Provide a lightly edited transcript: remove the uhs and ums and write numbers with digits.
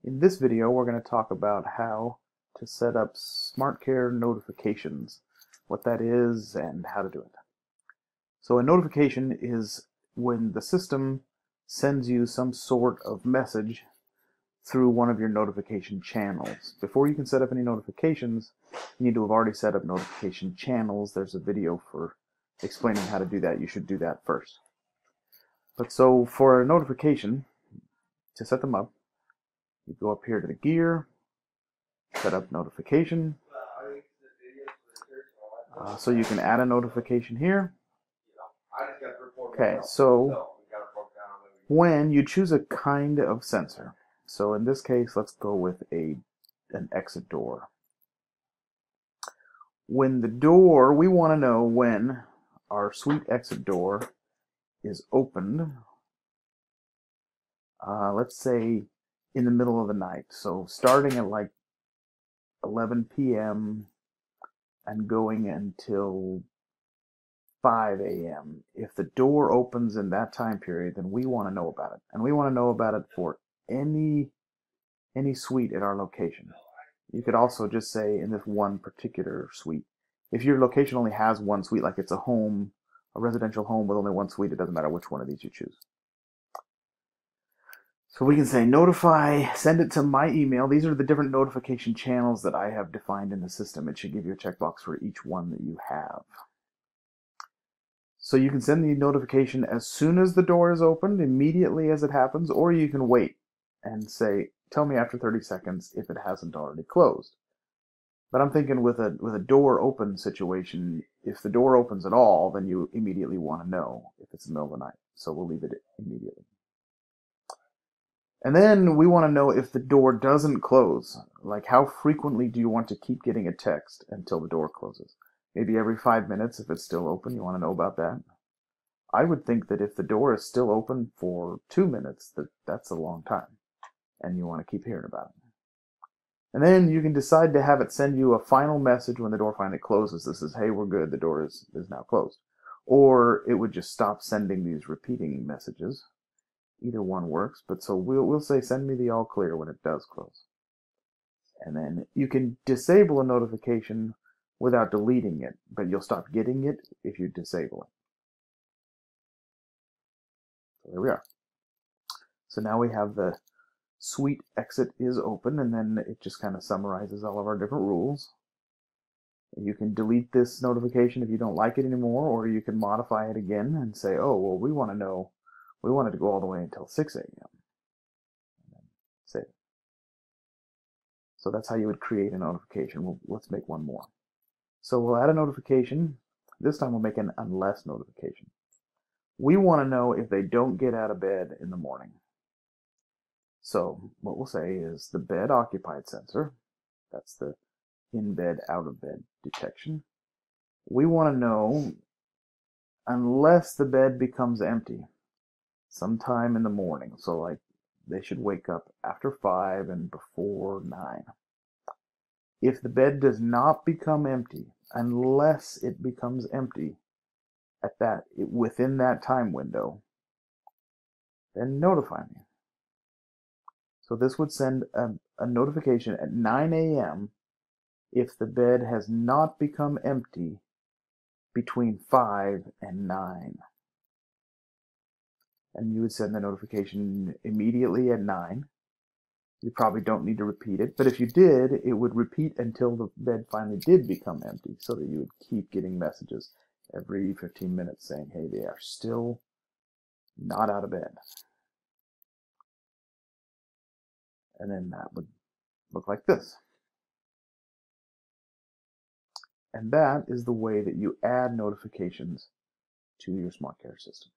In this video, we're going to talk about how to set up SmartCare notifications, what that is, and how to do it. So a notification is when the system sends you some sort of message through one of your notification channels. Before you can set up any notifications, you need to have already set up notification channels. There's a video for explaining how to do that. You should do that first. But so for a notification, to set them up, you go up here to the gear, set up notification. So you can add a notification here. Okay, so when you choose a kind of sensor, so in this case, let's go with an exit door. When the door, we want to know when our suite exit door is opened. Let's say in the middle of the night. So starting at like 11 p.m. and going until 5 a.m. If the door opens in that time period, then we want to know about it. And we want to know about it for any suite at our location. You could also just say in this one particular suite. If your location only has one suite, like it's a home, a residential home with only one suite, it doesn't matter which one of these you choose. So we can say notify, send it to my email. These are the different notification channels that I have defined in the system. It should give you a checkbox for each one that you have. So you can send the notification as soon as the door is opened, immediately as it happens, or you can wait and say, tell me after 30 seconds if it hasn't already closed. But I'm thinking with a door open situation, if the door opens at all, then you immediately want to know if it's the middle of the night. So we'll leave it immediately. And then we want to know if the door doesn't close. Like how frequently do you want to keep getting a text until the door closes? Maybe every 5 minutes if it's still open. You want to know about that? I would think that if the door is still open for 2 minutes, that's a long time. And you want to keep hearing about it. And then you can decide to have it send you a final message when the door finally closes. This is, hey, we're good. The door is now closed. Or it would just stop sending these repeating messages. Either one works, but so we'll say send me the all clear when it does close. And then you can disable a notification without deleting it, but you'll stop getting it if you disable it. So there we are. So now we have the suite exit is open, and then it just kind of summarizes all of our different rules. You can delete this notification if you don't like it anymore, or you can modify it again and say, oh, well, we want to know. We want it to go all the way until 6 a.m. and then save it. So that's how you would create a notification. Let's make one more. So we'll add a notification. This time we'll make an unless notification. We want to know if they don't get out of bed in the morning. So what we'll say is the bed occupied sensor. That's the in bed, out of bed detection. We want to know unless the bed becomes empty sometime in the morning. So like they should wake up after 5 and before 9. If the bed does not become empty, unless it becomes empty within that time window, then notify me. So this would send a notification at 9 a.m. if the bed has not become empty between 5 and 9. And you would send the notification immediately at 9. You probably don't need to repeat it, but if you did, it would repeat until the bed finally did become empty, so that you would keep getting messages every 15 minutes saying, hey, they are still not out of bed. And then that would look like this. And that is the way that you add notifications to your SmartCare system.